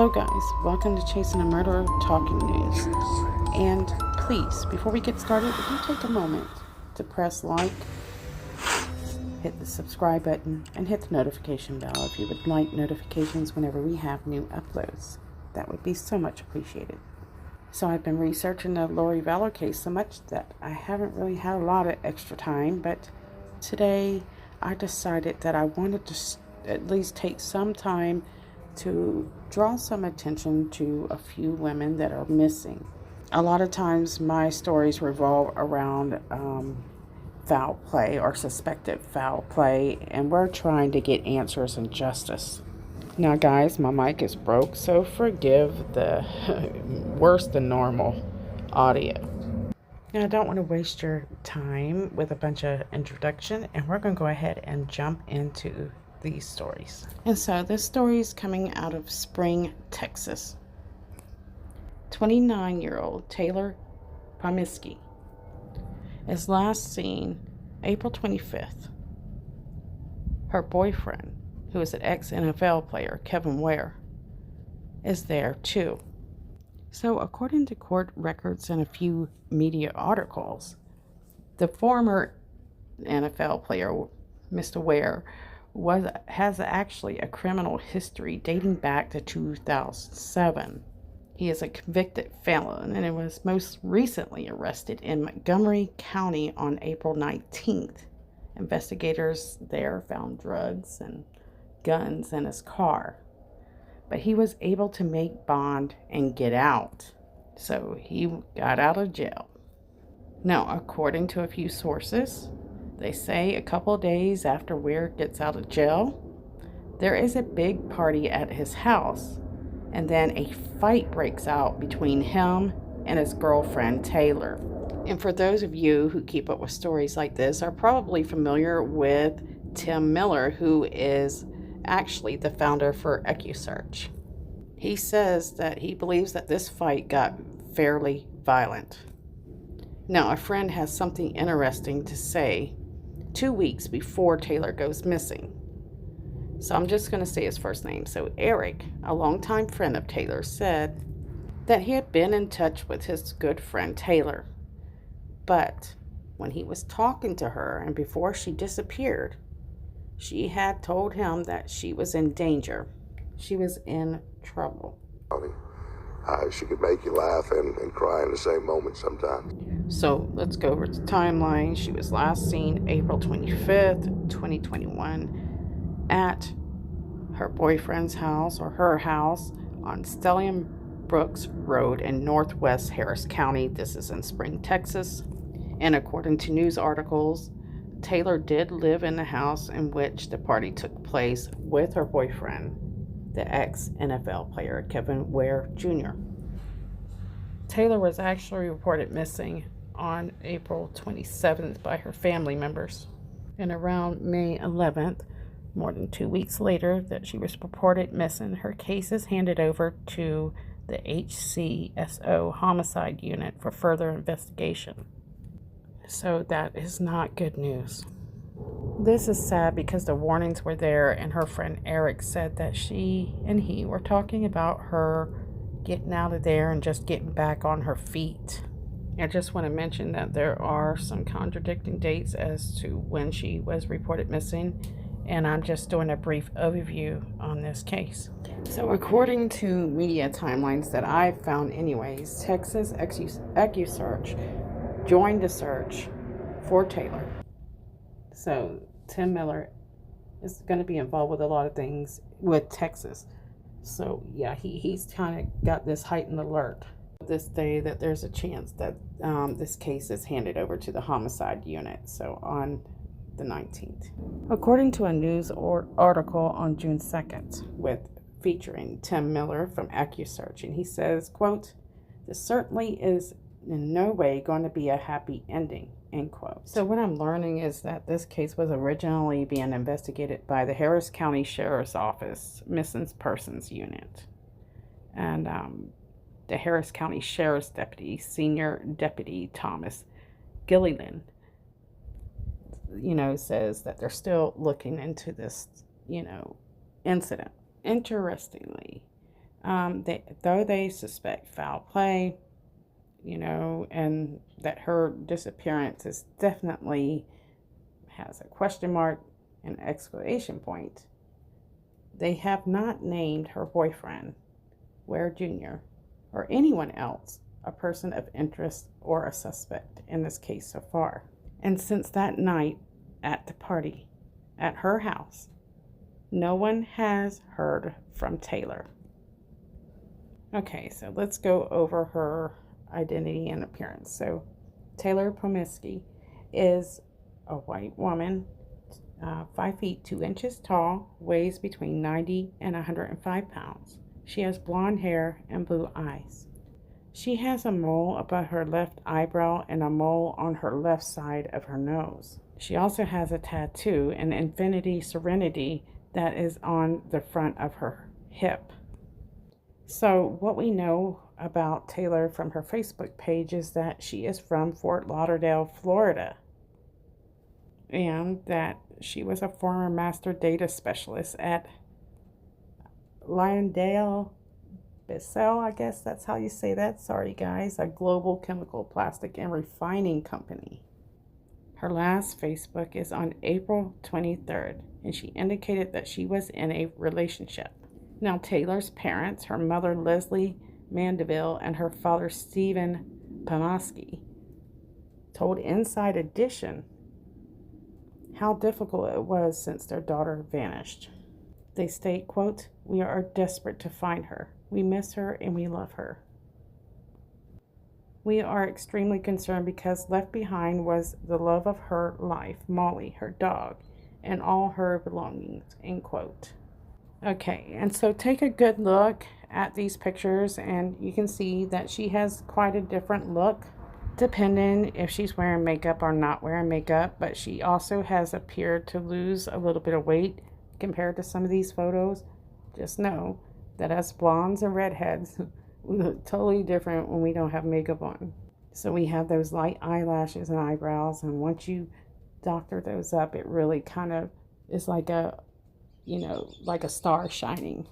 Hello guys, welcome to Chasing a Murderer Talking News. And please, before we get started, if you take a moment to press like, hit the subscribe button, and hit the notification bell if you would like notifications whenever we have new uploads. That would be so much appreciated. So I've been researching the Lori Vallow case so much that I haven't really had a lot of extra time, but today I decided that I wanted to at least take some time to draw some attention to a few women that are missing. A lot of times my stories revolve around foul play or suspected foul play, and we're trying to get answers and justice. Now guys, my mic is broke, so forgive the worse than normal audio. Now I don't want to waste your time with a bunch of introduction, and we're going to go ahead and jump into these stories. And so this story is coming out of Spring, Texas. 29-year-old Taylor Pomiski is last seen April 25th. Her boyfriend, who is an ex-NFL player, Kevin Ware, is there too. So according to court records and a few media articles, the former NFL player, Mr. Ware, has actually a criminal history dating back to 2007. He is a convicted felon and was most recently arrested in Montgomery County on April 19th. Investigators there found drugs and guns in his car, but he was able to make bond and get out, so he got out of jail. Now, according to a few sources, they say a couple days after Ware gets out of jail, there is a big party at his house, and then a fight breaks out between him and his girlfriend, Taylor. And for those of you who keep up with stories like this are probably familiar with Tim Miller, who is actually the founder for EcuSearch. He says that he believes that this fight got fairly violent. Now, a friend has something interesting to say 2 weeks before Taylor goes missing. So I'm just going to say his first name. So Eric, a longtime friend of Taylor, said that he had been in touch with his good friend Taylor. But when he was talking to her and before she disappeared, she had told him that she was in danger. She was in trouble. She could make you laugh and cry in the same moment sometimes. So let's go over the timeline. She was last seen April 25th, 2021 at her boyfriend's house or her house on Stellium Brooks Road in northwest Harris County. This is in Spring, Texas. And according to news articles, Taylor did live in the house in which the party took place with her boyfriend, the ex-NFL player Kevin Ware Jr. Taylor was actually reported missing on April 27th by her family members. And around May 11th, more than 2 weeks later that she was reported missing, her case is handed over to the HCSO homicide unit for further investigation. So that is not good news. This is sad because the warnings were there, and her friend Eric said that she and he were talking about her getting out of there and just getting back on her feet. I just want to mention that there are some contradicting dates as to when she was reported missing, and I'm just doing a brief overview on this case. So according to media timelines that I've found anyways, Texas EcuSearch joined the search for Taylor. So Tim Miller is going to be involved with a lot of things with Texas. So yeah, he's kind of got this heightened alert this day that there's a chance that this case is handed over to the homicide unit. So on the 19th. According to a news article on June 2nd featuring Tim Miller from EcuSearch, and he says, quote, "This certainly is in no way going to be a happy ending," end quote. So what I'm learning is that this case was originally being investigated by the Harris County Sheriff's Office Missing Persons Unit. And the Harris County Sheriff's Deputy, Senior Deputy Thomas Gilliland, says that they're still looking into this, incident. Interestingly, Though they suspect foul play, and that her disappearance is definitely has a question mark and exclamation point, they have not named her boyfriend, Ware Jr., or anyone else a person of interest or a suspect in this case so far. And since that night at the party at her house, no one has heard from Taylor. Okay, so let's go over her identity and appearance. So Taylor Pomiski is a white woman, 5 feet 2 inches tall, weighs between 90 and 105 pounds. She has blonde hair and blue eyes. She has a mole above her left eyebrow and a mole on her left side of her nose. She also has a tattoo, an infinity serenity, that is on the front of her hip. So what we know about Taylor from her Facebook page is that she is from Fort Lauderdale, Florida, and that she was a former master data specialist at Lyondale Bissell, I guess that's how you say that. Sorry guys, a global chemical, plastic, and refining company. Her last Facebook is on April 23rd, and she indicated that she was in a relationship. Now, Taylor's parents, her mother Leslie Mandeville and her father Stephen Pomiski, told Inside Edition how difficult it was since their daughter vanished. They state, quote, "We are desperate to find her. We miss her and we love her. We are extremely concerned because left behind was the love of her life, Molly, her dog, and all her belongings," end quote. Okay, and so take a good look at these pictures and you can see that she has quite a different look depending if she's wearing makeup or not wearing makeup, but she also has appeared to lose a little bit of weight compared to some of these photos. Just know that us blondes and redheads, we look totally different when we don't have makeup on. So we have those light eyelashes and eyebrows, and once you doctor those up, it really kind of is like like a star shining.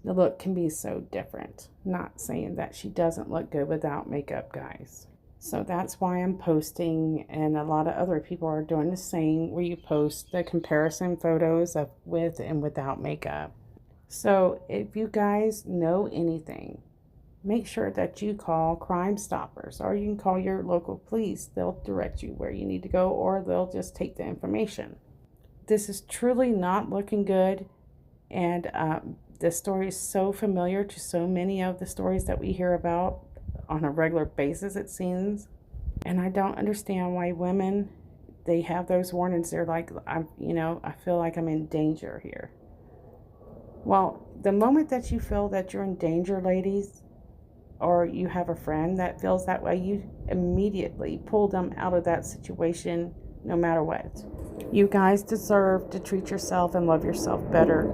The look can be so different. Not saying that she doesn't look good without makeup, guys. So that's why I'm posting, and a lot of other people are doing the same, where you post the comparison photos of with and without makeup. So if you guys know anything, make sure that you call Crime Stoppers, or you can call your local police. They'll direct you where you need to go, or they'll just take the information. This is truly not looking good, and this story is so familiar to so many of the stories that we hear about on a regular basis, it seems. And I don't understand why women, they have those warnings. They're like, I feel like I'm in danger here. Well, the moment that you feel that you're in danger, ladies, or you have a friend that feels that way, you immediately pull them out of that situation no matter what. You guys deserve to treat yourself and love yourself better.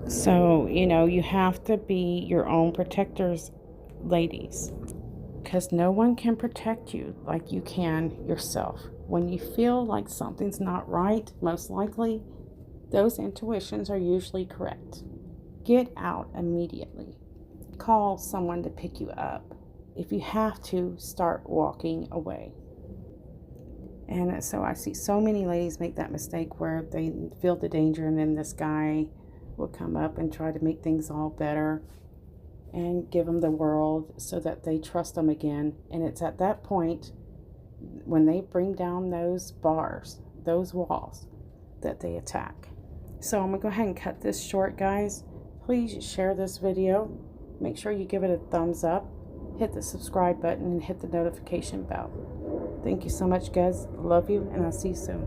So, you have to be your own protectors, ladies, because no one can protect you like you can yourself. When you feel like something's not right, most likely, those intuitions are usually correct. Get out immediately. Call someone to pick you up. If you have to, start walking away. And so I see so many ladies make that mistake where they feel the danger, and then this guy will come up and try to make things all better and give them the world so that they trust them again. And it's at that point, when they bring down those bars, those walls, that they attack. So I'm going to go ahead and cut this short, guys. Please share this video. Make sure you give it a thumbs up. Hit the subscribe button and hit the notification bell. Thank you so much, guys. Love you, and I'll see you soon.